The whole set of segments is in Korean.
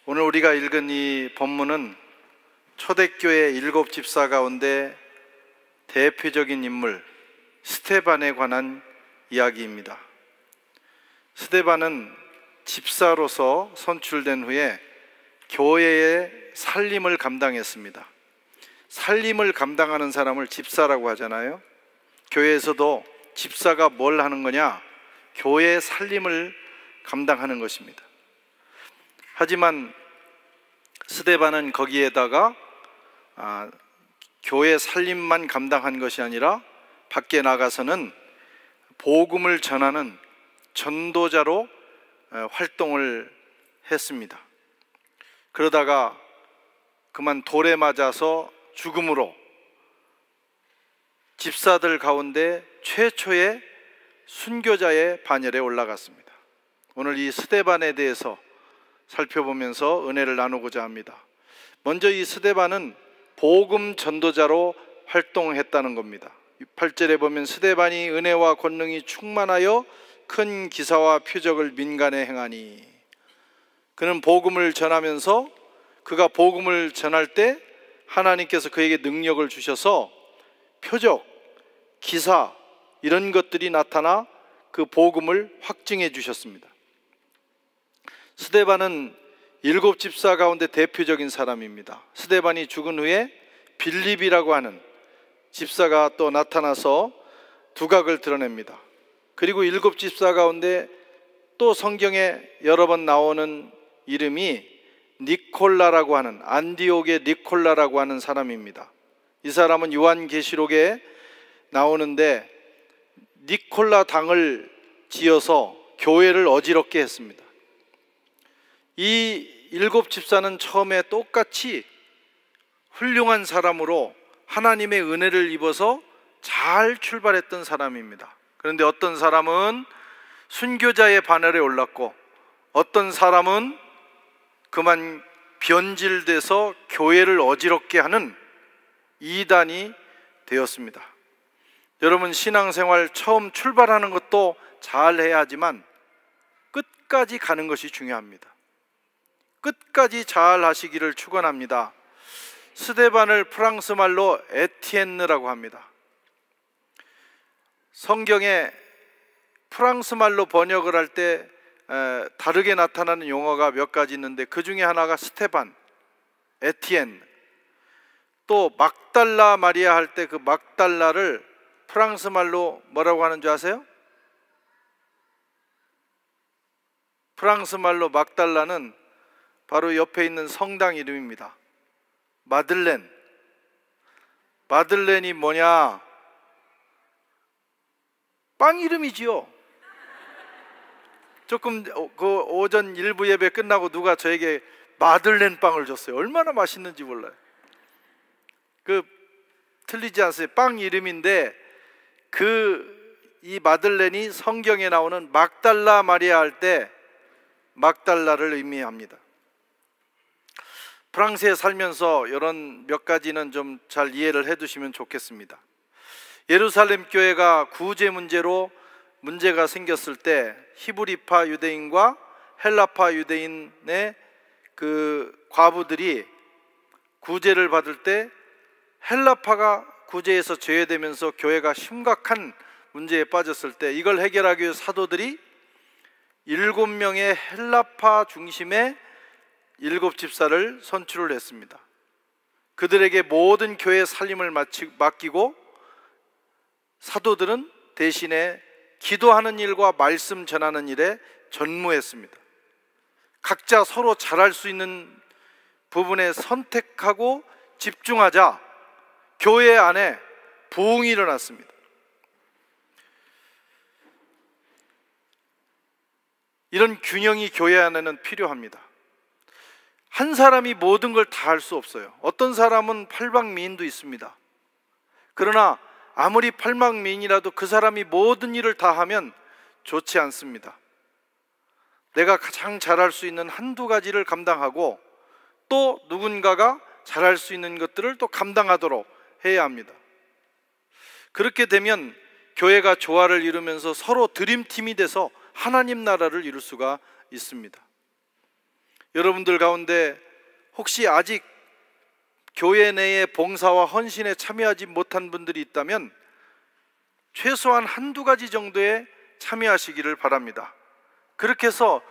오늘 우리가 읽은 이 본문은 초대교회 7 집사 가운데 대표적인 인물 스데반에 관한 이야기입니다. 스데반은 집사로서 선출된 후에 교회의 살림을 감당했습니다. 살림을 감당하는 사람을 집사라고 하잖아요. 교회에서도 집사가 뭘 하는 거냐? 교회의 살림을 감당하는 것입니다. 하지만 스데반은 거기에다가 교회 살림만 감당한 것이 아니라 밖에 나가서는 복음을 전하는 전도자로 활동을 했습니다. 그러다가 그만 돌에 맞아서 죽음으로 집사들 가운데 최초의 순교자의 반열에 올라갔습니다. 오늘 이 스데반에 대해서 살펴보면서 은혜를 나누고자 합니다. 먼저 이 스데반은 복음 전도자로 활동했다는 겁니다. 8절에 보면 스데반이 은혜와 권능이 충만하여 큰 기사와 표적을 민간에 행하니, 그는 복음을 전하면서 그가 복음을 전할 때 하나님께서 그에게 능력을 주셔서 표적, 기사 이런 것들이 나타나 그 복음을 확증해 주셨습니다. 스데반은 7 집사 가운데 대표적인 사람입니다. 스데반이 죽은 후에 빌립이라고 하는 집사가 또 나타나서 두각을 드러냅니다. 그리고 7 집사 가운데 또 성경에 여러 번 나오는 이름이 니콜라라고 하는, 안디옥의 니콜라라고 하는 사람입니다. 이 사람은 요한계시록에 나오는데 니콜라 당을 지어서 교회를 어지럽게 했습니다. 이 7 집사는 처음에 똑같이 훌륭한 사람으로 하나님의 은혜를 입어서 잘 출발했던 사람입니다. 그런데 어떤 사람은 순교자의 반열에 올랐고 어떤 사람은 그만 변질돼서 교회를 어지럽게 하는 이단이 되었습니다. 여러분, 신앙생활 처음 출발하는 것도 잘 해야 하지만 끝까지 가는 것이 중요합니다. 끝까지 잘 하시기를 축원합니다. 스데반을 프랑스 말로 에티엔느라고 합니다. 성경에 프랑스 말로 번역을 할 때 다르게 나타나는 용어가 몇 가지 있는데 그 중에 하나가 스테반, 에티엔. 또 막달라 마리아 할 때 그 막달라를 프랑스 말로 뭐라고 하는 줄 아세요? 프랑스 말로 막달라는 바로 옆에 있는 성당 이름입니다. 마들렌. 마들렌이 뭐냐? 빵 이름이지요. 조금 그 오전 일부 예배 끝나고 누가 저에게 마들렌 빵을 줬어요. 얼마나 맛있는지 몰라요. 그 틀리지 않어요. 빵 이름인데 이 마들렌이 성경에 나오는 막달라 마리아 할 때 막달라를 의미합니다. 프랑스에 살면서 이런 몇 가지는 좀 잘 이해를 해 두시면 좋겠습니다. 예루살렘 교회가 구제 문제로 문제가 생겼을 때 히브리파 유대인과 헬라파 유대인의 그 과부들이 구제를 받을 때 헬라파가 구제에서 제외되면서 교회가 심각한 문제에 빠졌을 때 이걸 해결하기 위해 사도들이 7명의 헬라파 중심의 7 집사를 선출을 했습니다. 그들에게 모든 교회 살림을 맡기고 사도들은 대신에 기도하는 일과 말씀 전하는 일에 전무했습니다. 각자 서로 잘할 수 있는 부분에 선택하고 집중하자 교회 안에 부흥이 일어났습니다. 이런 균형이 교회 안에는 필요합니다. 한 사람이 모든 걸 다 할 수 없어요. 어떤 사람은 팔방미인도 있습니다. 그러나 아무리 팔방미인이라도 그 사람이 모든 일을 다 하면 좋지 않습니다. 내가 가장 잘할 수 있는 한두 가지를 감당하고 또 누군가가 잘할 수 있는 것들을 또 감당하도록 해야 합니다. 그렇게 되면 교회가 조화를 이루면서 서로 드림팀이 돼서 하나님 나라를 이룰 수가 있습니다. 여러분들 가운데 혹시 아직 교회 내에 봉사와 헌신에 참여하지 못한 분들이 있다면 최소한 한두 가지 정도에 참여하시기를 바랍니다. 그렇게 해서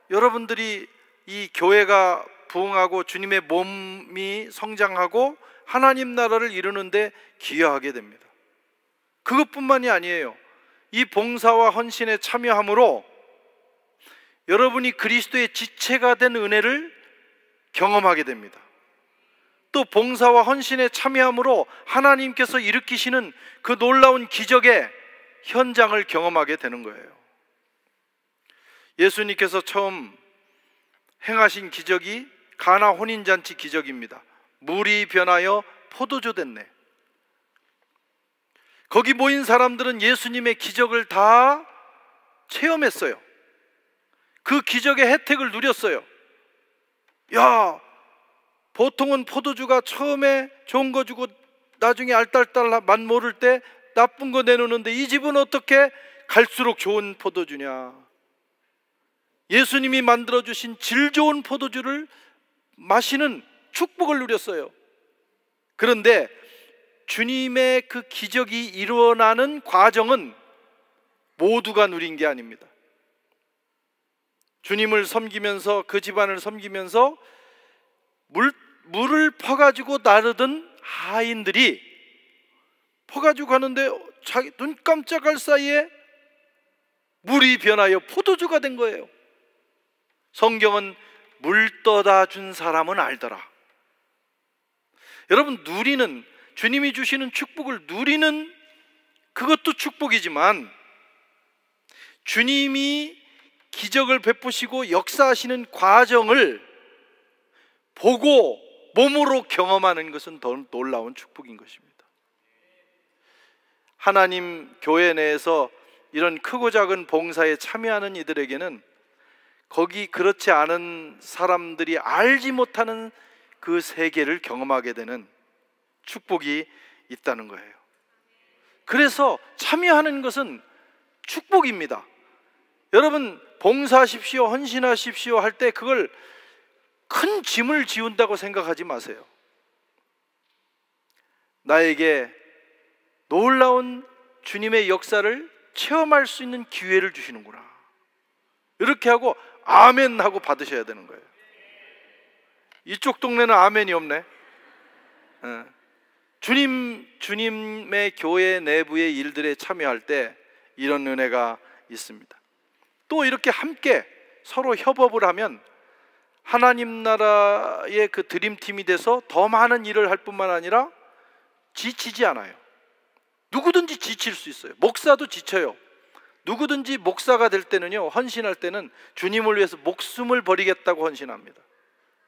여러분들이 이 교회가 부흥하고 주님의 몸이 성장하고 하나님 나라를 이루는데 기여하게 됩니다. 그것뿐만이 아니에요. 이 봉사와 헌신에 참여함으로 여러분이 그리스도의 지체가 된 은혜를 경험하게 됩니다. 또 봉사와 헌신에 참여함으로 하나님께서 일으키시는 그 놀라운 기적의 현장을 경험하게 되는 거예요. 예수님께서 처음 행하신 기적이 가나 혼인잔치 기적입니다. 물이 변하여 포도주 됐네. 거기 모인 사람들은 예수님의 기적을 다 체험했어요. 그 기적의 혜택을 누렸어요. 야, 보통은 포도주가 처음에 좋은 거 주고 나중에 알딸딸 맛 모를 때 나쁜 거 내놓는데 이 집은 어떻게 갈수록 좋은 포도주냐. 예수님이 만들어주신 질 좋은 포도주를 마시는 축복을 누렸어요. 그런데 주님의 그 기적이 일어나는 과정은 모두가 누린 게 아닙니다. 주님을 섬기면서 그 집안을 섬기면서 물을 퍼가지고 나르던 하인들이 퍼가지고 가는데 자기 눈 깜짝할 사이에 물이 변하여 포도주가 된 거예요. 성경은 물 떠다 준 사람은 알더라. 여러분, 누리는, 주님이 주시는 축복을 누리는 그것도 축복이지만 주님이 기적을 베푸시고 역사하시는 과정을 보고 몸으로 경험하는 것은 더 놀라운 축복인 것입니다. 하나님 교회 내에서 이런 크고 작은 봉사에 참여하는 이들에게는 거기 그렇지 않은 사람들이 알지 못하는 그 세계를 경험하게 되는 축복이 있다는 거예요. 그래서 참여하는 것은 축복입니다. 여러분, 봉사하십시오, 헌신하십시오 할 때 그걸 큰 짐을 지운다고 생각하지 마세요. 나에게 놀라운 주님의 역사를 체험할 수 있는 기회를 주시는구나, 이렇게 하고 아멘 하고 받으셔야 되는 거예요. 이쪽 동네는 아멘이 없네. 주님의 교회 내부의 일들에 참여할 때 이런 은혜가 있습니다. 또 이렇게 함께 서로 협업을 하면 하나님 나라의 그 드림팀이 돼서 더 많은 일을 할 뿐만 아니라 지치지 않아요. 누구든지 지칠 수 있어요. 목사도 지쳐요. 누구든지 목사가 될 때는요, 헌신할 때는 주님을 위해서 목숨을 버리겠다고 헌신합니다.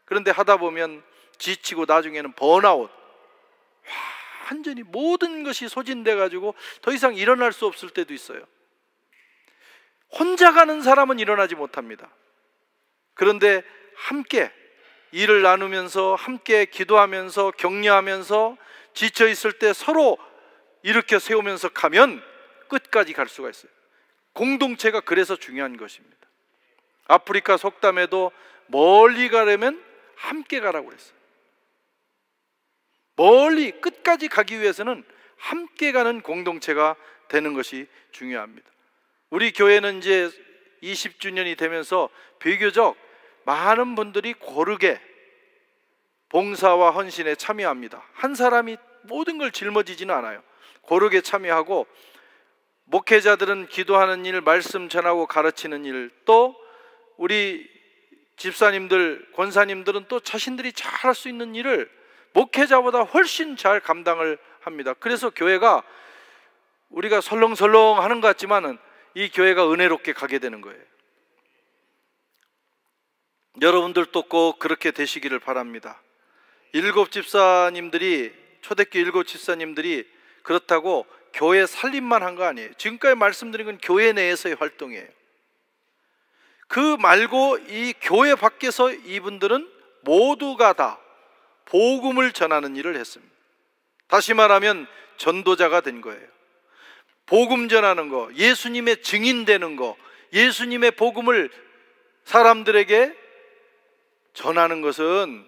그런데 하다 보면 지치고 나중에는 번아웃, 완전히 모든 것이 소진돼 가지고 더 이상 일어날 수 없을 때도 있어요. 혼자 가는 사람은 일어나지 못합니다. 그런데 함께 일을 나누면서, 함께 기도하면서, 격려하면서, 지쳐 있을 때 서로 일으켜 세우면서 가면 끝까지 갈 수가 있어요. 공동체가 그래서 중요한 것입니다. 아프리카 속담에도 멀리 가려면 함께 가라고 그랬어요. 멀리 끝까지 가기 위해서는 함께 가는 공동체가 되는 것이 중요합니다. 우리 교회는 이제 20주년이 되면서 비교적 많은 분들이 고르게 봉사와 헌신에 참여합니다. 한 사람이 모든 걸 짊어지지는 않아요. 고르게 참여하고, 목회자들은 기도하는 일, 말씀 전하고 가르치는 일, 또 우리 집사님들, 권사님들은 또 자신들이 잘할 수 있는 일을 목회자보다 훨씬 잘 감당을 합니다. 그래서 교회가 우리가 설렁설렁 하는 것 같지만은 이 교회가 은혜롭게 가게 되는 거예요. 여러분들도 꼭 그렇게 되시기를 바랍니다. 초대교회 7 집사님들이 그렇다고 교회 살림만 한 거 아니에요. 지금까지 말씀드린 건 교회 내에서의 활동이에요. 그 말고 이 교회 밖에서 이분들은 모두가 다 복음을 전하는 일을 했습니다. 다시 말하면 전도자가 된 거예요. 복음 전하는 거, 예수님의 증인 되는 거, 예수님의 복음을 사람들에게 전하는 것은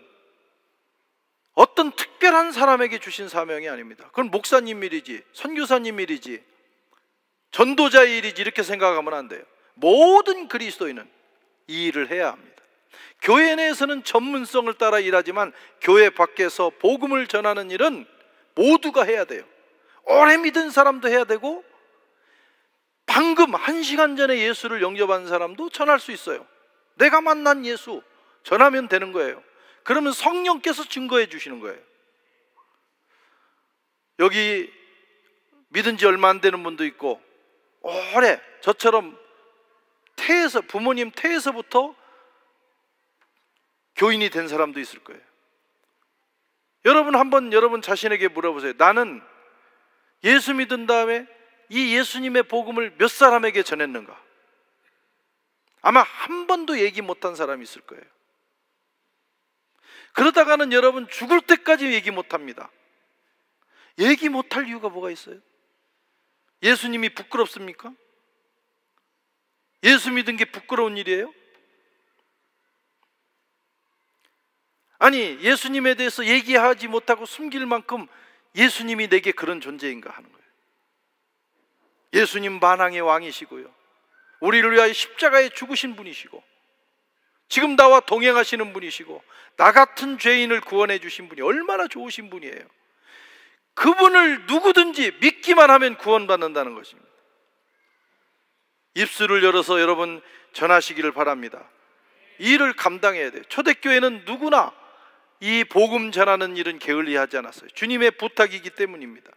어떤 특별한 사람에게 주신 사명이 아닙니다. 그건 목사님 일이지, 선교사님 일이지, 전도자의 일이지, 이렇게 생각하면 안 돼요. 모든 그리스도인은 이 일을 해야 합니다. 교회 내에서는 전문성을 따라 일하지만 교회 밖에서 복음을 전하는 일은 모두가 해야 돼요. 오래 믿은 사람도 해야 되고, 방금 1시간 전에 예수를 영접한 사람도 전할 수 있어요. 내가 만난 예수 전하면 되는 거예요. 그러면 성령께서 증거해 주시는 거예요. 여기 믿은 지 얼마 안 되는 분도 있고, 오래 저처럼 부모님 태에서부터 교인이 된 사람도 있을 거예요. 여러분 한번 여러분 자신에게 물어보세요. 나는 예수 믿은 다음에 이 예수님의 복음을 몇 사람에게 전했는가? 아마 한 번도 얘기 못한 사람이 있을 거예요. 그러다가는 여러분 죽을 때까지 얘기 못합니다. 얘기 못할 이유가 뭐가 있어요? 예수님이 부끄럽습니까? 예수 믿은 게 부끄러운 일이에요? 아니, 예수님에 대해서 얘기하지 못하고 숨길 만큼 예수님이 내게 그런 존재인가 하는 거예요. 예수님 만왕의 왕이시고요, 우리를 위하여 십자가에 죽으신 분이시고, 지금 나와 동행하시는 분이시고, 나 같은 죄인을 구원해 주신 분이 얼마나 좋으신 분이에요. 그분을 누구든지 믿기만 하면 구원받는다는 것입니다. 입술을 열어서 여러분 전하시기를 바랍니다. 이 일을 감당해야 돼요. 초대교회는 누구나 이 복음 전하는 일은 게을리하지 않았어요. 주님의 부탁이기 때문입니다.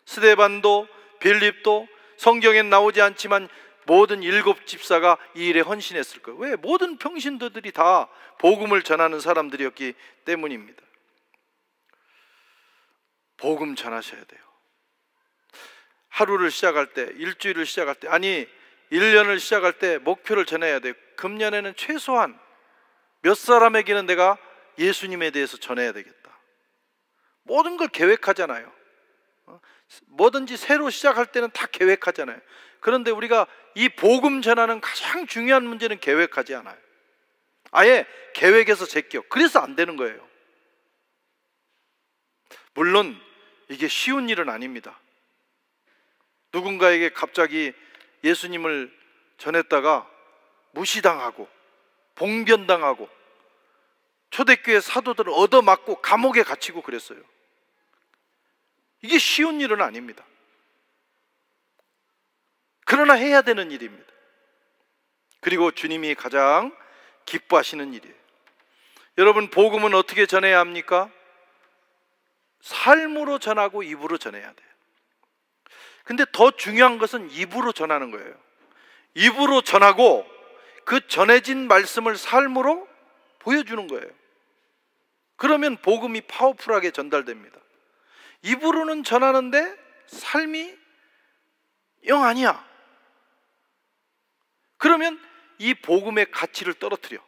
스데반도, 빌립도, 성경엔 나오지 않지만 모든 7 집사가 이 일에 헌신했을 거예요. 왜? 모든 평신도들이 다 복음을 전하는 사람들이었기 때문입니다. 복음 전하셔야 돼요. 하루를 시작할 때, 일주일을 시작할 때, 아니 1년을 시작할 때 목표를 전해야 돼요. 금년에는 최소한 몇 사람에게는 내가 예수님에 대해서 전해야 되겠다. 모든 걸 계획하잖아요. 뭐든지 새로 시작할 때는 다 계획하잖아요. 그런데 우리가 이 복음 전하는 가장 중요한 문제는 계획하지 않아요. 아예 계획에서 제껴. 그래서 안 되는 거예요. 물론 이게 쉬운 일은 아닙니다. 누군가에게 갑자기 예수님을 전했다가 무시당하고 봉변당하고 초대교회 사도들을 얻어맞고 감옥에 갇히고 그랬어요. 이게 쉬운 일은 아닙니다. 그러나 해야 되는 일입니다. 그리고 주님이 가장 기뻐하시는 일이에요. 여러분, 복음은 어떻게 전해야 합니까? 삶으로 전하고 입으로 전해야 돼요. 근데 더 중요한 것은 입으로 전하는 거예요. 입으로 전하고 그 전해진 말씀을 삶으로 보여주는 거예요. 그러면 복음이 파워풀하게 전달됩니다. 입으로는 전하는데 삶이 영 아니야. 그러면 이 복음의 가치를 떨어뜨려.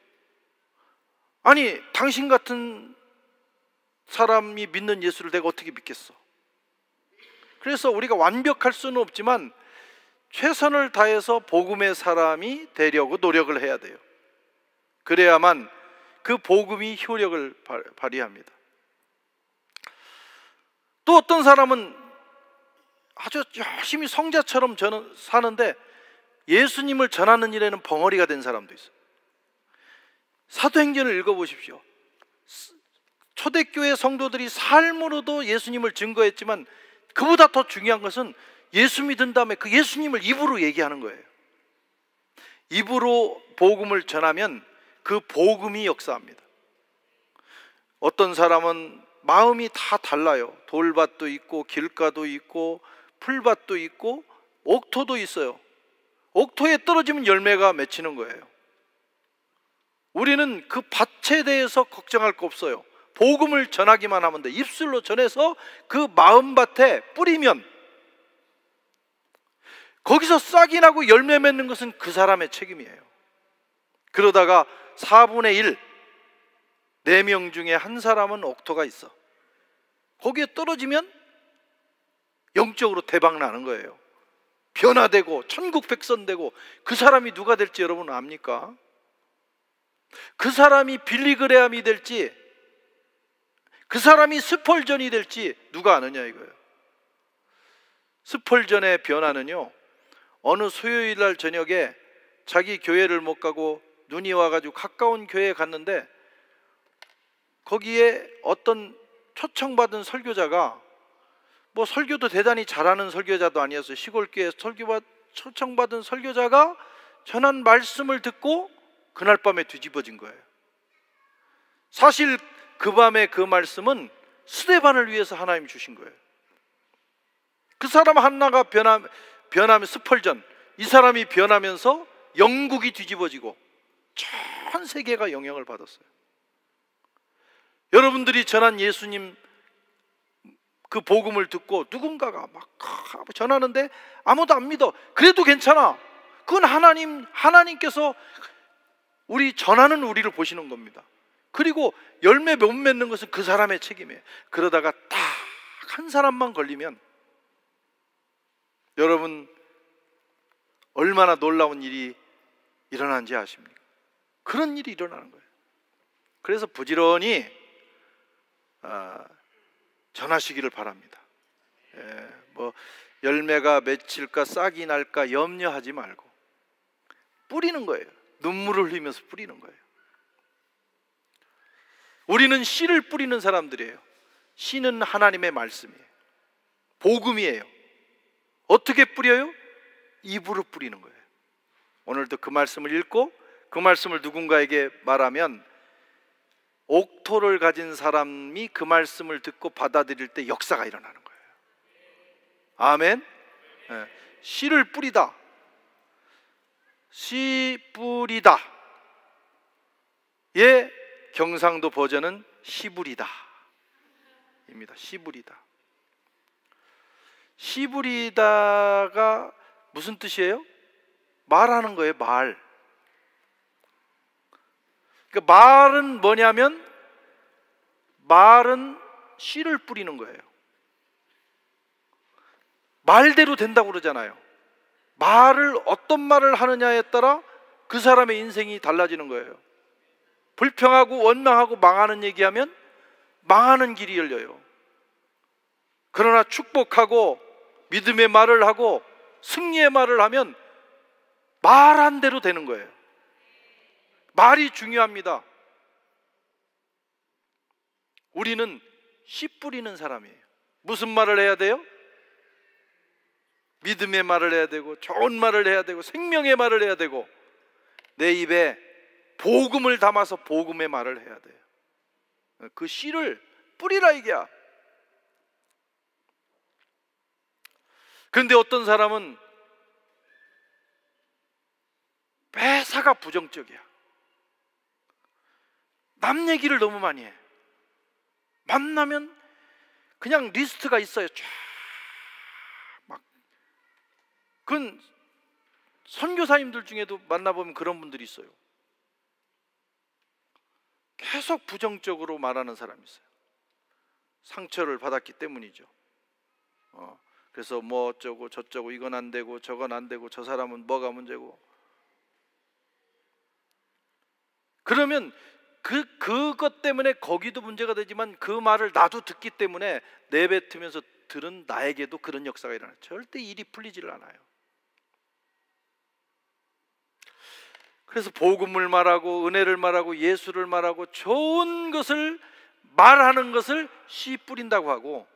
아니, 당신 같은 사람이 믿는 예수를 내가 어떻게 믿겠어? 그래서 우리가 완벽할 수는 없지만 최선을 다해서 복음의 사람이 되려고 노력을 해야 돼요. 그래야만 그 복음이 효력을 발휘합니다. 또 어떤 사람은 아주 열심히 성자처럼 사는데 예수님을 전하는 일에는 벙어리가 된 사람도 있어요. 사도행전을 읽어보십시오. 초대교회 성도들이 삶으로도 예수님을 증거했지만 그보다 더 중요한 것은 예수 믿은 다음에 그 예수님을 입으로 얘기하는 거예요. 입으로 복음을 전하면 그 복음이 역사합니다. 어떤 사람은 마음이 다 달라요. 돌밭도 있고 길가도 있고 풀밭도 있고 옥토도 있어요. 옥토에 떨어지면 열매가 맺히는 거예요. 우리는 그 밭에 대해서 걱정할 거 없어요. 복음을 전하기만 하면 돼. 입술로 전해서 그 마음밭에 뿌리면 거기서 싹이 나고 열매 맺는 것은 그 사람의 책임이에요. 그러다가 4분의 1, 4명 중에 한 사람은 옥토가 있어. 거기에 떨어지면 영적으로 대박 나는 거예요. 변화되고 천국 백성 되고 그 사람이 누가 될지 여러분 압니까? 그 사람이 빌리그레함이 될지 그 사람이 스펄전이 될지 누가 아느냐 이거예요. 스펄전의 변화는요, 어느 수요일 날 저녁에 자기 교회를 못 가고 눈이 와가지고 가까운 교회에 갔는데 거기에 어떤 초청받은 설교자가, 뭐 설교도 대단히 잘하는 설교자도 아니었어요. 시골교회 초청받은 설교자가 전한 말씀을 듣고 그날 밤에 뒤집어진 거예요. 사실 그 밤에 그 말씀은 스데반을 위해서 하나님이 주신 거예요. 그 사람 하나가 변하면 스펄전, 이 사람이 변하면서 영국이 뒤집어지고 전 세계가 영향을 받았어요. 여러분들이 전한 예수님 그 복음을 듣고 누군가가 막 전하는데 아무도 안 믿어. 그래도 괜찮아. 그건 하나님께서 우리 전하는 우리를 보시는 겁니다. 그리고 열매 못 맺는 것은 그 사람의 책임이에요. 그러다가 딱 한 사람만 걸리면 여러분 얼마나 놀라운 일이 일어나는지 아십니까? 그런 일이 일어나는 거예요. 그래서 부지런히 전하시기를 바랍니다. 뭐 열매가 맺힐까 싹이 날까 염려하지 말고 뿌리는 거예요. 눈물을 흘리면서 뿌리는 거예요. 우리는 씨를 뿌리는 사람들이에요. 씨는 하나님의 말씀이에요. 복음이에요. 어떻게 뿌려요? 입으로 뿌리는 거예요. 오늘도 그 말씀을 읽고 그 말씀을 누군가에게 말하면 옥토를 가진 사람이 그 말씀을 듣고 받아들일 때 역사가 일어나는 거예요. 아멘. 씨를 뿌리다, 씨 뿌리다 의 경상도 버전은 씨부리다 입니다. 씨부리다. 씨부리다가 무슨 뜻이에요? 말하는 거예요. 말. 그러니까 말은 뭐냐면 말은 씨를 뿌리는 거예요. 말대로 된다고 그러잖아요. 말을 어떤 말을 하느냐에 따라 그 사람의 인생이 달라지는 거예요. 불평하고 원망하고 망하는 얘기하면 망하는 길이 열려요. 그러나 축복하고 믿음의 말을 하고 승리의 말을 하면 말한 대로 되는 거예요. 말이 중요합니다. 우리는 씨 뿌리는 사람이에요. 무슨 말을 해야 돼요? 믿음의 말을 해야 되고 좋은 말을 해야 되고 생명의 말을 해야 되고 내 입에 복음을 담아서 복음의 말을 해야 돼요. 그 씨를 뿌리라 이게야. 그런데 어떤 사람은 매사가 부정적이야. 남 얘기를 너무 많이 해. 만나면 그냥 리스트가 있어요. 쫙 막. 그건 선교사님들 중에도 만나보면 그런 분들이 있어요. 계속 부정적으로 말하는 사람이 있어요. 상처를 받았기 때문이죠. 그래서 뭐 어쩌고 저쩌고 이건 안 되고 저건 안 되고 저 사람은 뭐가 문제고. 그러면 그것 때문에 거기도 문제가 되지만 그 말을 나도 듣기 때문에 내뱉으면서 들은 나에게도 그런 역사가 일어나요. 절대 일이 풀리지를 않아요. 그래서 복음을 말하고 은혜를 말하고 예수를 말하고 좋은 것을 말하는 것을 씨 뿌린다고 하고,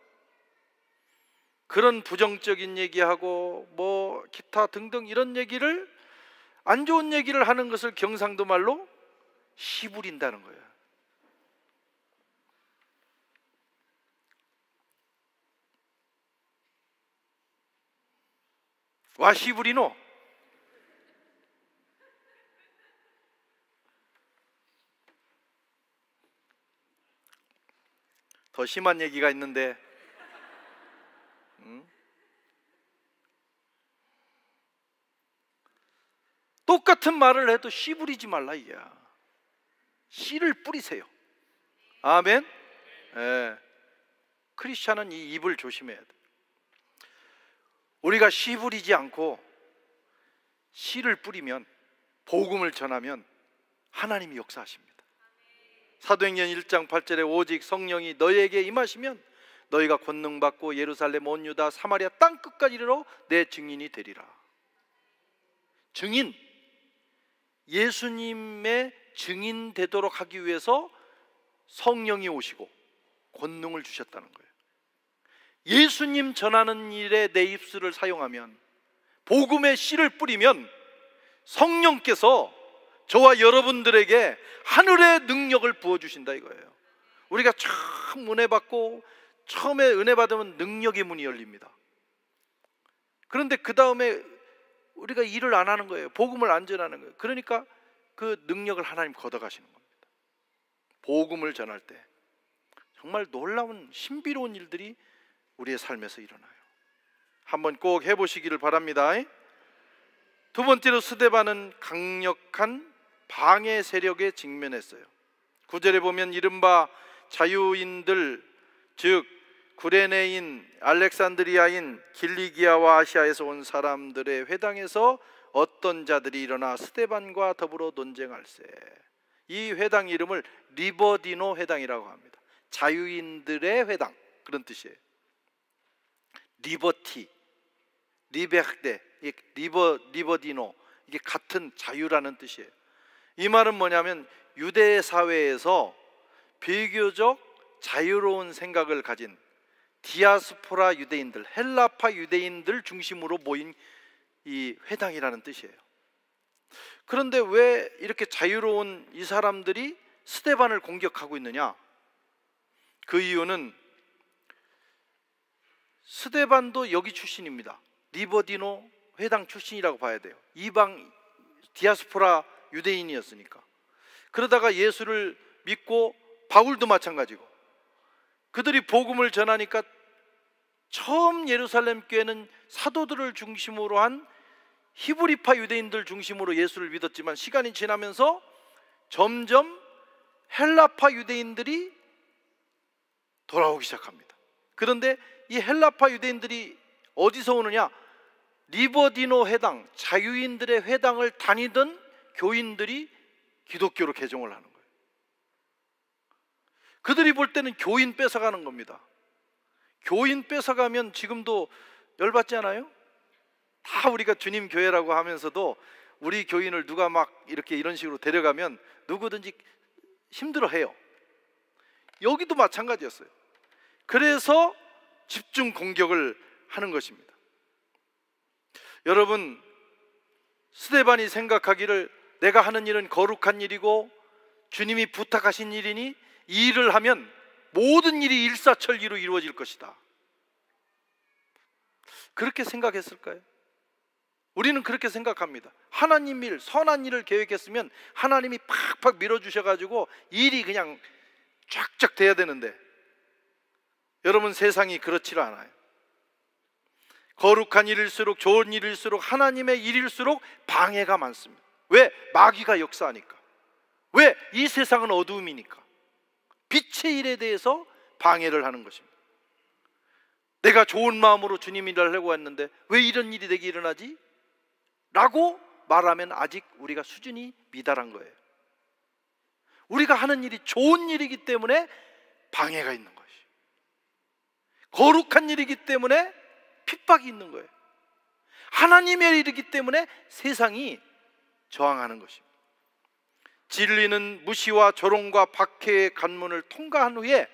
그런 부정적인 얘기하고 뭐 기타 등등 이런 얘기를, 안 좋은 얘기를 하는 것을 경상도 말로 씨 부린다는 거예요. 와 씨 부리노. 더 심한 얘기가 있는데 똑같은 말을 해도 씨 부리지 말라 이게야. 씨를 뿌리세요. 아멘. 크리스찬은 이 입을 조심해야 돼. 우리가 씨 부리지 않고 씨를 뿌리면, 복음을 전하면 하나님이 역사하십니다. 사도행전 1장 8절에 오직 성령이 너희에게 임하시면 너희가 권능받고 예루살렘 온 유다 사마리아 땅끝까지 이르러 내 증인이 되리라. 증인, 예수님의 증인 되도록 하기 위해서 성령이 오시고 권능을 주셨다는 거예요. 예수님 전하는 일에 내 입술을 사용하면, 복음의 씨를 뿌리면 성령께서 저와 여러분들에게 하늘의 능력을 부어주신다 이거예요. 우리가 처음 은혜 받고 처음에 은혜 받으면 능력의 문이 열립니다. 그런데 그 다음에 우리가 일을 안 하는 거예요. 복음을 안 전하는 거예요. 그러니까 그 능력을 하나님 걷어가시는 겁니다. 복음을 전할 때 정말 놀라운 신비로운 일들이 우리의 삶에서 일어나요. 한번 꼭 해보시기를 바랍니다. 두 번째로 스데반은 강력한 방해 세력에 직면했어요. 9절에 보면 이른바 자유인들, 즉 구레네인, 알렉산드리아인, 길리기아와 아시아에서 온 사람들의 회당에서 어떤 자들이 일어나 스데반과 더불어 논쟁할세. 이 회당 이름을 리버디노 회당이라고 합니다. 자유인들의 회당, 그런 뜻이에요. 리버티, 리베르데, 리버디노, 이게 같은 자유라는 뜻이에요. 이 말은 뭐냐면 유대 사회에서 비교적 자유로운 생각을 가진 디아스포라 유대인들, 헬라파 유대인들 중심으로 모인 이 회당이라는 뜻이에요. 그런데 왜 이렇게 자유로운 이 사람들이 스데반을 공격하고 있느냐? 그 이유는 스데반도 여기 출신입니다. 리버디노 회당 출신이라고 봐야 돼요. 이방 디아스포라 유대인이었으니까. 그러다가 예수를 믿고 바울도 마찬가지고, 그들이 복음을 전하니까 처음 예루살렘 교회는 사도들을 중심으로 한 히브리파 유대인들 중심으로 예수를 믿었지만 시간이 지나면서 점점 헬라파 유대인들이 돌아오기 시작합니다. 그런데 이 헬라파 유대인들이 어디서 오느냐? 리버디노 회당, 자유인들의 회당을 다니던 교인들이 기독교로 개종을 하는 거예요. 그들이 볼 때는 교인 뺏어가는 겁니다. 교인 뺏어가면 지금도 열받지 않아요? 다 우리가 주님 교회라고 하면서도 우리 교인을 누가 막 이렇게 이런 식으로 데려가면 누구든지 힘들어해요. 여기도 마찬가지였어요. 그래서 집중 공격을 하는 것입니다. 여러분, 스데반이 생각하기를 내가 하는 일은 거룩한 일이고 주님이 부탁하신 일이니 이 일을 하면 모든 일이 일사천리로 이루어질 것이다. 그렇게 생각했을까요? 우리는 그렇게 생각합니다. 하나님 일, 선한 일을 계획했으면 하나님이 팍팍 밀어주셔가지고 일이 그냥 쫙쫙 돼야 되는데, 여러분, 세상이 그렇지 않아요. 거룩한 일일수록, 좋은 일일수록, 하나님의 일일수록 방해가 많습니다. 왜? 마귀가 역사하니까. 왜? 이 세상은 어두움이니까. 빛의 일에 대해서 방해를 하는 것입니다. 내가 좋은 마음으로 주님 일을 하려고 했는데 왜 이런 일이 내게 일어나지? 라고 말하면 아직 우리가 수준이 미달한 거예요. 우리가 하는 일이 좋은 일이기 때문에 방해가 있는 것이, 거룩한 일이기 때문에 핍박이 있는 거예요. 하나님의 일이기 때문에 세상이 저항하는 것입니다. 진리는 무시와 조롱과 박해의 관문을 통과한 후에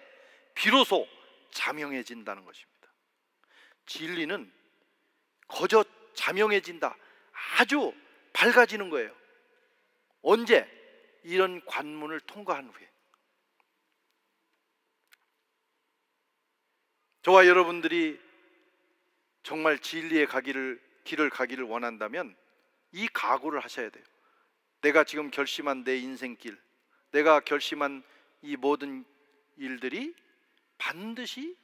비로소 자명해진다는 것입니다. 진리는 거저 자명해진다, 아주 밝아지는 거예요. 언제? 이런 관문을 통과한 후에. 저와 여러분들이 정말 진리의 길을 가기를 원한다면 이 각오를 하셔야 돼요. 내가 지금 결심한 내 인생길, 내가 결심한 이 모든 일들이 반드시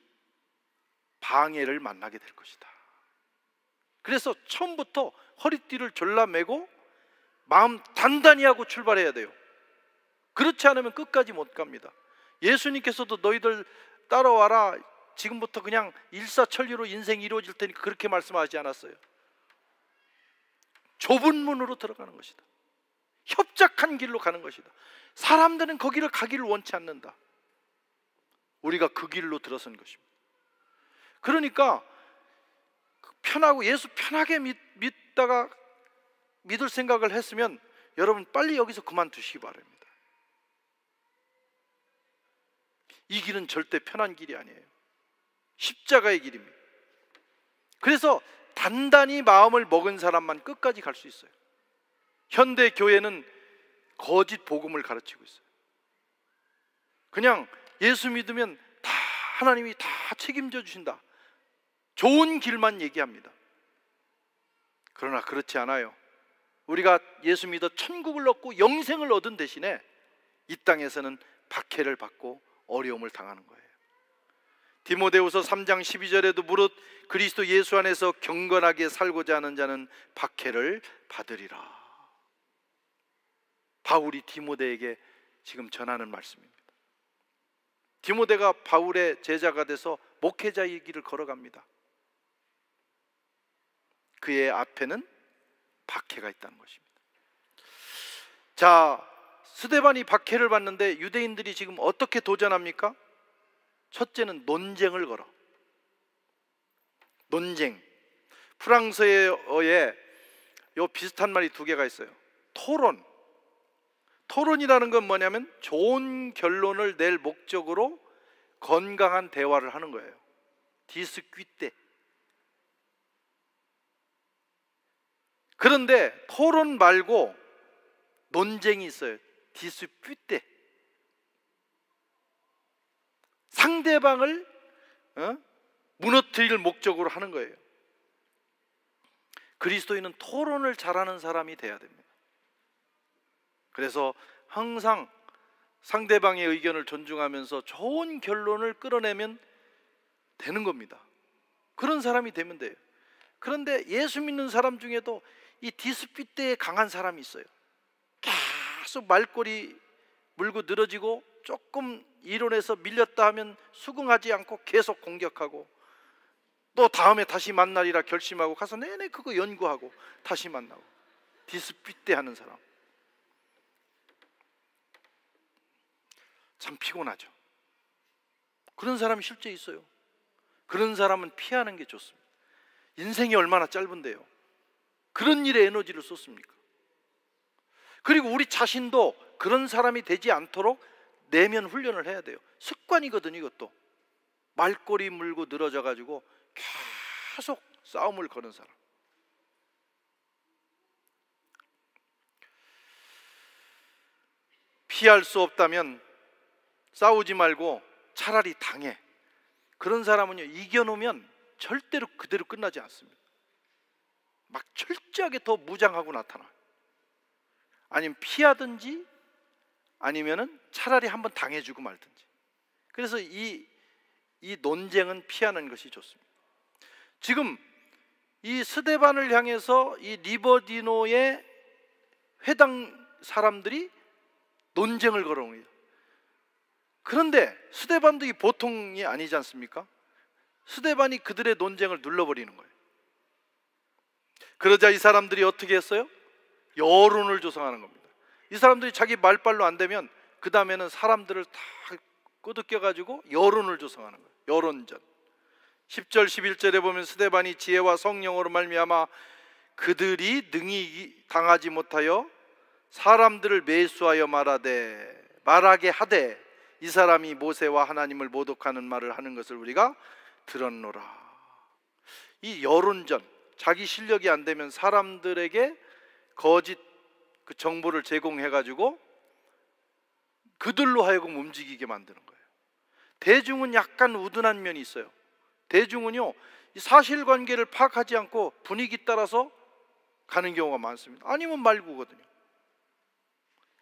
방해를 만나게 될 것이다. 그래서 처음부터 허리띠를 졸라매고 마음 단단히 하고 출발해야 돼요. 그렇지 않으면 끝까지 못 갑니다. 예수님께서도 너희들 따라와라, 지금부터 그냥 일사천리로 인생이 이루어질 테니까 그렇게 말씀하지 않았어요. 좁은 문으로 들어가는 것이다. 협착한 길로 가는 것이다. 사람들은 거기를 가기를 원치 않는다. 우리가 그 길로 들어선 것입니다. 그러니까 편하고 예수 편하게 믿다가 믿을 생각을 했으면 여러분 빨리 여기서 그만두시기 바랍니다. 이 길은 절대 편한 길이 아니에요. 십자가의 길입니다. 그래서 단단히 마음을 먹은 사람만 끝까지 갈 수 있어요. 현대 교회는 거짓 복음을 가르치고 있어요. 그냥 예수 믿으면 다 하나님이 다 책임져 주신다, 좋은 길만 얘기합니다. 그러나 그렇지 않아요. 우리가 예수 믿어 천국을 얻고 영생을 얻은 대신에 이 땅에서는 박해를 받고 어려움을 당하는 거예요. 디모데후서 3장 12절에도 무릇 그리스도 예수 안에서 경건하게 살고자 하는 자는 박해를 받으리라. 바울이 디모데에게 지금 전하는 말씀입니다. 디모데가 바울의 제자가 돼서 목회자의 길을 걸어갑니다. 그의 앞에는 박해가 있다는 것입니다. 자, 스데반이 박해를 받는데 유대인들이 지금 어떻게 도전합니까? 첫째는 논쟁을 걸어. 논쟁. 프랑스어에 요 비슷한 말이 두 개가 있어요. 토론. 토론이라는 건 뭐냐면 좋은 결론을 낼 목적으로 건강한 대화를 하는 거예요. 디스퀴테. 그런데 토론 말고 논쟁이 있어요. 디스퀴테. 상대방을 무너뜨릴 목적으로 하는 거예요. 그리스도인은 토론을 잘하는 사람이 돼야 됩니다. 그래서 항상 상대방의 의견을 존중하면서 좋은 결론을 끌어내면 되는 겁니다. 그런 사람이 되면 돼요. 그런데 예수 믿는 사람 중에도 이 디스피트에 강한 사람이 있어요. 계속 말꼬리 물고 늘어지고 조금 이론에서 밀렸다 하면 수긍하지 않고 계속 공격하고, 또 다음에 다시 만나리라 결심하고 가서 내내 그거 연구하고 다시 만나고, 디스피트 하는 사람 참 피곤하죠. 그런 사람이 실제 있어요. 그런 사람은 피하는 게 좋습니다. 인생이 얼마나 짧은데요, 그런 일에 에너지를 쏟습니까? 그리고 우리 자신도 그런 사람이 되지 않도록 내면 훈련을 해야 돼요. 습관이거든요. 이것도 말꼬리 물고 늘어져 가지고 계속 싸움을 거는 사람. 피할 수 없다면 싸우지 말고 차라리 당해. 그런 사람은요, 이겨놓으면 절대로 그대로 끝나지 않습니다. 막 철저하게 더 무장하고 나타나. 아니면 피하든지 아니면은 차라리 한번 당해주고 말든지. 그래서 이 논쟁은 피하는 것이 좋습니다. 지금 이 스데반을 향해서 이 리버디노의 회당 사람들이 논쟁을 걸어옵니다. 그런데 스데반도 이 보통이 아니지 않습니까? 스데반이 그들의 논쟁을 눌러버리는 거예요. 그러자 이 사람들이 어떻게 했어요? 여론을 조성하는 겁니다. 이 사람들이 자기 말빨로 안 되면 그 다음에는 사람들을 다 끄덕여 가지고 여론을 조성하는 거예요. 여론전. 10절 11절에 보면 스데반이 지혜와 성령으로 말미암아 그들이 능히 당하지 못하여 사람들을 매수하여 말하게 하되 이 사람이 모세와 하나님을 모독하는 말을 하는 것을 우리가 들었노라. 이 여론전, 자기 실력이 안 되면 사람들에게 거짓 그 정보를 제공해 가지고 그들로 하여금 움직이게 만드는 거예요. 대중은 약간 우둔한 면이 있어요. 대중은요, 이 사실관계를 파악하지 않고 분위기 따라서 가는 경우가 많습니다. 아니면 말고거든요.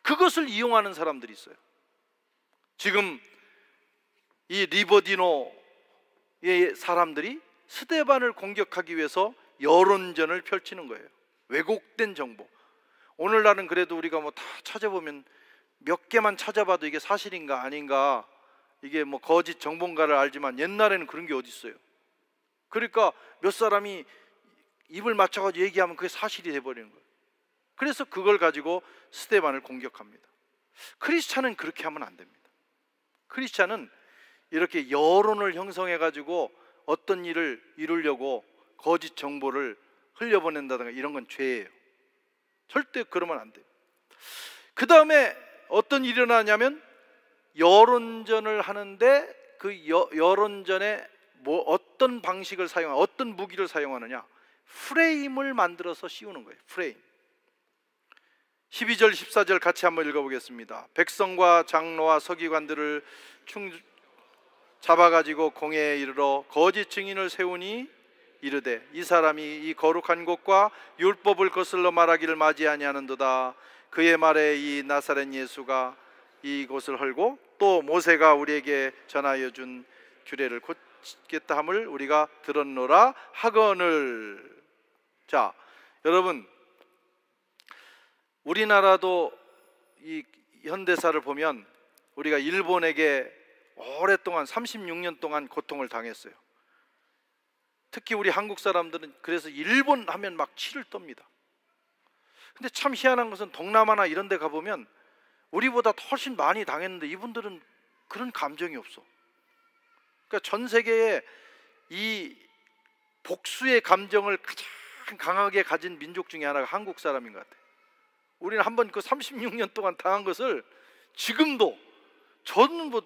그것을 이용하는 사람들이 있어요. 지금 이 리버디노의 사람들이 스데반을 공격하기 위해서 여론전을 펼치는 거예요. 왜곡된 정보. 오늘날은 그래도 우리가 뭐 다 찾아보면 몇 개만 찾아봐도 이게 사실인가 아닌가, 이게 뭐 거짓 정보인가를 알지만 옛날에는 그런 게 어디 있어요. 그러니까 몇 사람이 입을 맞춰가지고 얘기하면 그게 사실이 돼버리는 거예요. 그래서 그걸 가지고 스데반을 공격합니다. 크리스찬은 그렇게 하면 안 됩니다. 크리스찬은 이렇게 여론을 형성해 가지고 어떤 일을 이루려고 거짓 정보를 흘려보낸다든가 이런 건 죄예요. 절대 그러면 안 돼요. 그 다음에 어떤 일이 일어나냐면 여론전을 하는데 그 여론전에 어떤 방식을 어떤 무기를 사용하느냐, 프레임을 만들어서 씌우는 거예요. 프레임. 12절 14절 같이 한번 읽어보겠습니다. 백성과 장로와 서기관들을 잡아가지고 공회에 이르러 거짓 증인을 세우니 이르되 이 사람이 이 거룩한 곳과 율법을 거슬러 말하기를 맞이 아니하는도다. 그의 말에 이 나사렛 예수가 이곳을 헐고 또 모세가 우리에게 전하여 준 규례를 고치겠다 함을 우리가 들었노라 하거늘. 자, 여러분, 우리나라도 이 현대사를 보면 우리가 일본에게 오랫동안 36년 동안 고통을 당했어요. 특히 우리 한국 사람들은 그래서 일본 하면 막 치를 떱니다. 근데 참 희한한 것은 동남아나 이런 데 가보면 우리보다 훨씬 많이 당했는데 이분들은 그런 감정이 없어. 그러니까 전 세계에 이 복수의 감정을 가장 강하게 가진 민족 중에 하나가 한국 사람인 것 같아요. 우리는 한번 그 36년 동안 당한 것을 지금도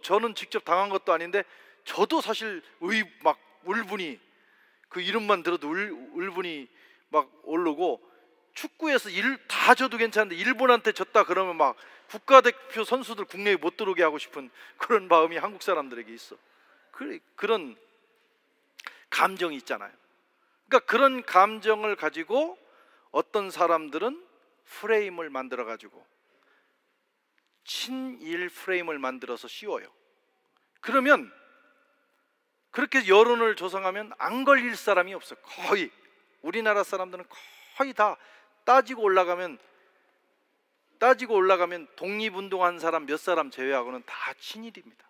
저는 직접 당한 것도 아닌데 저도 사실 막 울분이, 그 이름만 들어도 울분이 막 오르고, 축구에서 다 져도 괜찮은데 일본한테 졌다 그러면 막 국가대표 선수들 국내에 못 들어오게 하고 싶은 그런 마음이 한국 사람들에게 있어. 그런 감정이 있잖아요. 그러니까 그런 감정을 가지고 어떤 사람들은 프레임을 만들어 가지고 친일 프레임을 만들어서 씌워요. 그러면 그렇게 여론을 조성하면 안 걸릴 사람이 없어. 거의 우리나라 사람들은 거의 다 따지고 올라가면 독립운동한 사람 몇 사람 제외하고는 다 친일입니다.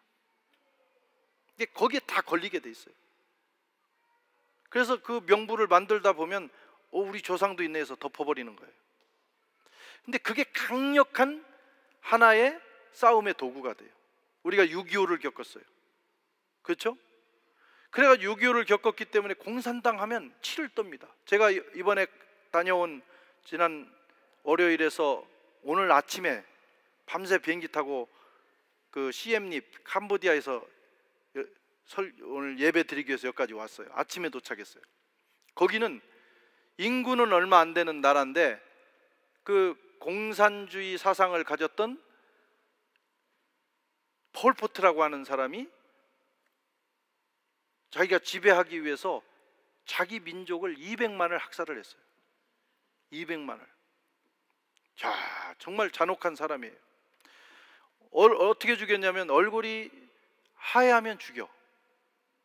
근데 거기에 다 걸리게 돼 있어요. 그래서 그 명부를 만들다 보면 우리 조상도 있네 해서 덮어버리는 거예요. 근데 그게 강력한 하나의 싸움의 도구가 돼요. 우리가 6.25를 겪었어요. 그렇죠? 그래가지고 6.25를 겪었기 때문에 공산당 하면 치를 떱니다. 제가 이번에 다녀온 지난 월요일에서 오늘 아침에 밤새 비행기 타고 그 시엠립 캄보디아에서 오늘 예배 드리기 위해서 여기까지 왔어요. 아침에 도착했어요. 거기는 인구는 얼마 안 되는 나라인데 그 공산주의 사상을 가졌던 폴포트라고 하는 사람이 자기가 지배하기 위해서 자기 민족을 200만을 학살을 했어요. 200만을. 자, 정말 잔혹한 사람이에요. 어떻게 죽였냐면 얼굴이 하얘하면 죽여.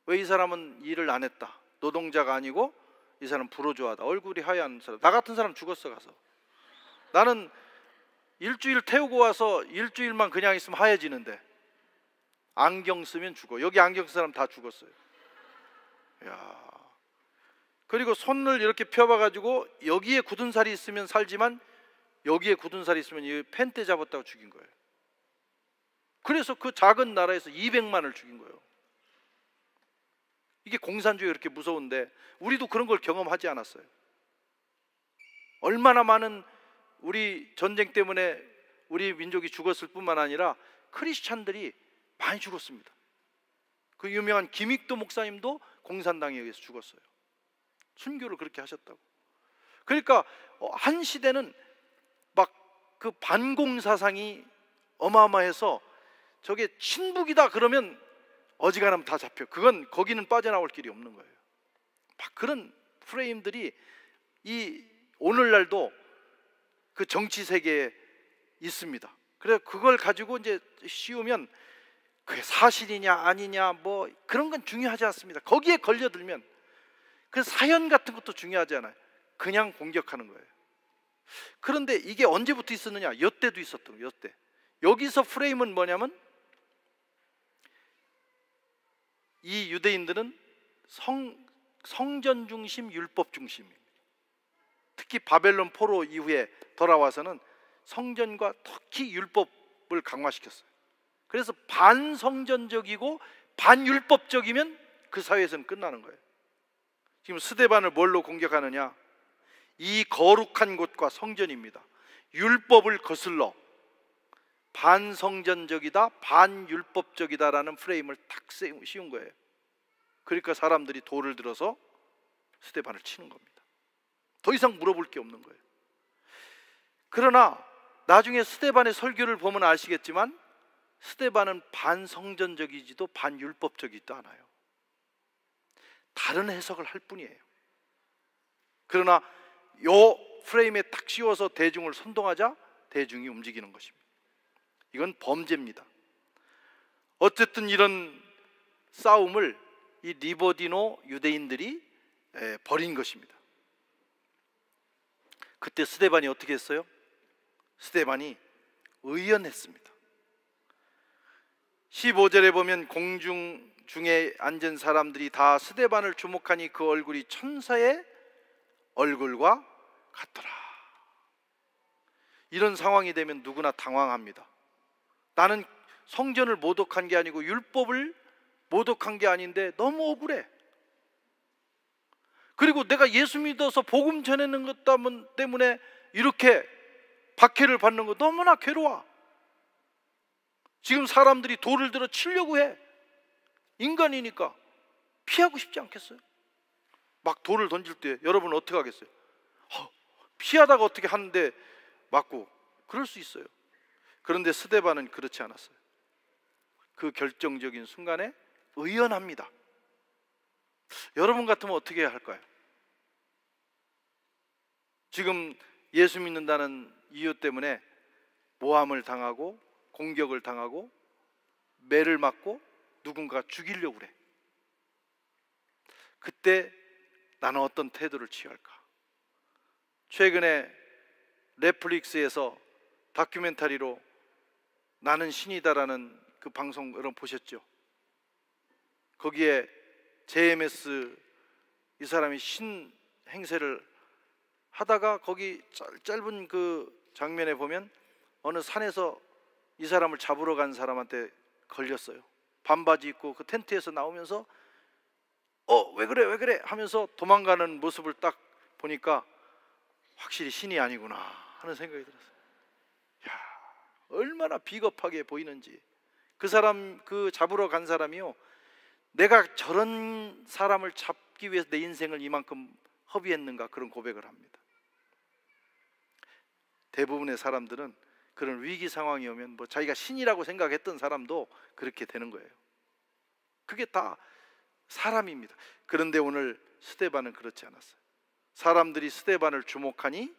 왜? 이 사람은 일을 안 했다, 노동자가 아니고 이 사람 부르주아다, 얼굴이 하얀 사람. 나 같은 사람 죽었어. 가서 나는 일주일 태우고 와서 일주일만 그냥 있으면 하얘지는데 안경 쓰면 죽어. 여기 안경 쓴 사람 다 죽었어요. 야. 그리고 손을 이렇게 펴봐가지고 여기에 굳은 살이 있으면 살지만 여기에 굳은 살이 있으면 이 펜대 잡았다고 죽인 거예요. 그래서 그 작은 나라에서 200만을 죽인 거예요. 이게 공산주의가 그렇게 무서운데 우리도 그런 걸 경험하지 않았어요. 얼마나 많은 우리 전쟁 때문에 우리 민족이 죽었을 뿐만 아니라 크리스찬들이 많이 죽었습니다. 그 유명한 김익도 목사님도 공산당에 의해서 죽었어요. 순교를 그렇게 하셨다고. 그러니까 한 시대는 막 그 반공 사상이 어마어마해서 저게 친북이다 그러면 어지간하면 다 잡혀. 그건 거기는 빠져나올 길이 없는 거예요. 막 그런 프레임들이 이 오늘날도 그 정치 세계에 있습니다. 그래서 그걸 가지고 이제 씌우면 그게 사실이냐 아니냐 뭐 그런 건 중요하지 않습니다. 거기에 걸려들면 그 사연 같은 것도 중요하지 않아요. 그냥 공격하는 거예요. 그런데 이게 언제부터 있었느냐? 여태도 있었던 거예요. 여태. 여기서 프레임은 뭐냐면 이 유대인들은 성전 중심, 율법 중심입니다. 특히 바벨론 포로 이후에 돌아와서는 성전과 특히 율법을 강화시켰어요. 그래서 반성전적이고 반율법적이면 그 사회에서는 끝나는 거예요. 지금 스데반을 뭘로 공격하느냐? 이 거룩한 곳과 성전입니다. 율법을 거슬러 반성전적이다, 반율법적이다라는 프레임을 탁 씌운 거예요. 그러니까 사람들이 돌을 들어서 스데반을 치는 겁니다. 더 이상 물어볼 게 없는 거예요. 그러나 나중에 스데반의 설교를 보면 아시겠지만 스데반은 반성전적이지도 반율법적이지도 않아요. 다른 해석을 할 뿐이에요. 그러나 요 프레임에 딱 씌워서 대중을 선동하자 대중이 움직이는 것입니다. 이건 범죄입니다. 어쨌든 이런 싸움을 이 리버디노 유대인들이 벌인 것입니다. 그때 스데반이 어떻게 했어요? 스데반이 의연했습니다. 15절에 보면 공중 중에 앉은 사람들이 다 스데반을 주목하니 그 얼굴이 천사의 얼굴과 같더라. 이런 상황이 되면 누구나 당황합니다. 나는 성전을 모독한 게 아니고 율법을 모독한 게 아닌데 너무 억울해. 그리고 내가 예수 믿어서 복음 전하는 것 때문에 이렇게 박해를 받는 거 너무나 괴로워. 지금 사람들이 돌을 들어 치려고 해. 인간이니까 피하고 싶지 않겠어요? 막 돌을 던질 때 여러분 어떻게 하겠어요? 피하다가 어떻게 하는데 맞고 그럴 수 있어요. 그런데 스데반은 그렇지 않았어요. 그 결정적인 순간에 의연합니다. 여러분 같으면 어떻게 해야 할까요? 지금 예수 믿는다는 이유 때문에 모함을 당하고 공격을 당하고 매를 맞고 누군가 죽이려고 그래. 그때 나는 어떤 태도를 취할까? 최근에 넷플릭스에서 다큐멘터리로 나는 신이다라는 그 방송 여러분 보셨죠? 거기에 JMS 이 사람이 신 행세를 하다가 거기 짧은 그 장면에 보면 어느 산에서 이 사람을 잡으러 간 사람한테 걸렸어요. 반바지 입고 그 텐트에서 나오면서 왜 그래 하면서 도망가는 모습을 딱 보니까 확실히 신이 아니구나 하는 생각이 들었어요. 야, 얼마나 비겁하게 보이는지. 그 사람, 그 잡으러 간 사람이요, 내가 저런 사람을 잡기 위해서 내 인생을 이만큼 허비했는가 그런 고백을 합니다. 대부분의 사람들은 그런 위기 상황이 오면 뭐 자기가 신이라고 생각했던 사람도 그렇게 되는 거예요. 그게 다 사람입니다. 그런데 오늘 스데반은 그렇지 않았어요. 사람들이 스데반을 주목하니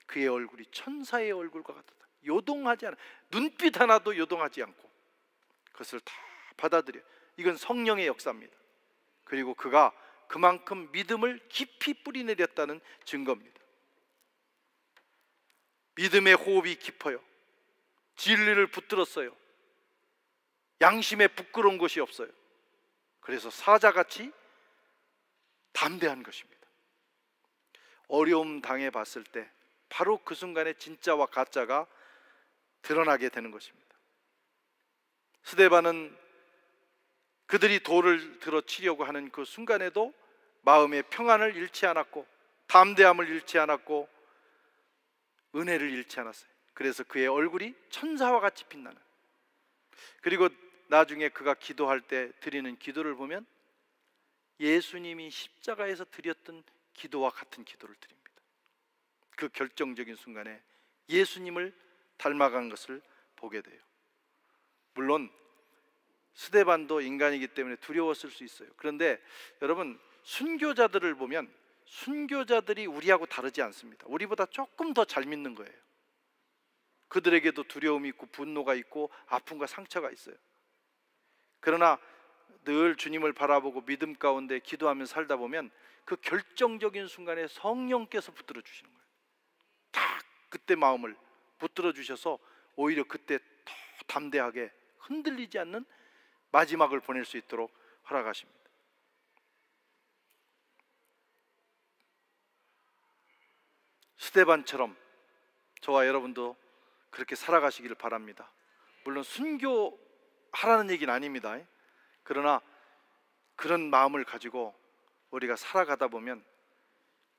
그의 얼굴이 천사의 얼굴과 같았다. 요동하지 않아. 눈빛 하나도 요동하지 않고 그것을 다 받아들여. 이건 성령의 역사입니다. 그리고 그가 그만큼 믿음을 깊이 뿌리내렸다는 증거입니다. 믿음의 호흡이 깊어요. 진리를 붙들었어요. 양심에 부끄러운 것이 없어요. 그래서 사자같이 담대한 것입니다. 어려움 당해봤을 때 바로 그 순간에 진짜와 가짜가 드러나게 되는 것입니다. 스데반은 그들이 돌을 들어 치려고 하는 그 순간에도 마음의 평안을 잃지 않았고 담대함을 잃지 않았고 은혜를 잃지 않았어요. 그래서 그의 얼굴이 천사와 같이 빛나는, 그리고 나중에 그가 기도할 때 드리는 기도를 보면 예수님이 십자가에서 드렸던 기도와 같은 기도를 드립니다. 그 결정적인 순간에 예수님을 닮아간 것을 보게 돼요. 물론 스데반도 인간이기 때문에 두려웠을 수 있어요. 그런데 여러분, 순교자들을 보면 순교자들이 우리하고 다르지 않습니다. 우리보다 조금 더 잘 믿는 거예요. 그들에게도 두려움이 있고 분노가 있고 아픔과 상처가 있어요. 그러나 늘 주님을 바라보고 믿음 가운데 기도하며 살다 보면 그 결정적인 순간에 성령께서 붙들어 주시는 거예요. 딱 그때 마음을 붙들어 주셔서 오히려 그때 더 담대하게 흔들리지 않는 마지막을 보낼 수 있도록 허락하십니다. 스데반처럼 저와 여러분도 그렇게 살아가시기를 바랍니다. 물론 순교하라는 얘기는 아닙니다. 그러나 그런 마음을 가지고 우리가 살아가다 보면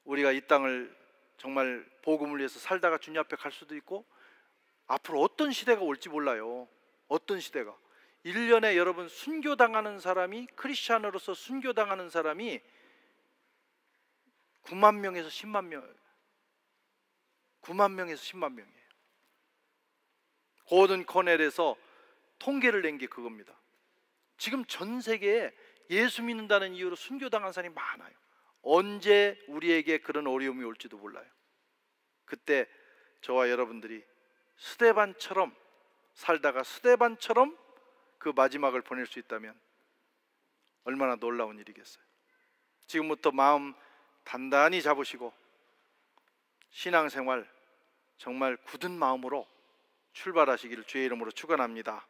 우리가 이 땅을 정말 복음을 위해서 살다가 주님 앞에 갈 수도 있고, 앞으로 어떤 시대가 올지 몰라요. 어떤 시대가 1년에 여러분 순교당하는 사람이, 크리스찬으로서 순교당하는 사람이 9만 명에서 10만 명, 9만 명에서 10만 명이에요. 고든 코넬에서 통계를 낸 게 그겁니다. 지금 전 세계에 예수 믿는다는 이유로 순교당한 사람이 많아요. 언제 우리에게 그런 어려움이 올지도 몰라요. 그때 저와 여러분들이 스데반처럼 살다가 스데반처럼 그 마지막을 보낼 수 있다면 얼마나 놀라운 일이겠어요. 지금부터 마음 단단히 잡으시고 신앙생활 정말 굳은 마음으로 출발하시기를 주의 이름으로 축원합니다.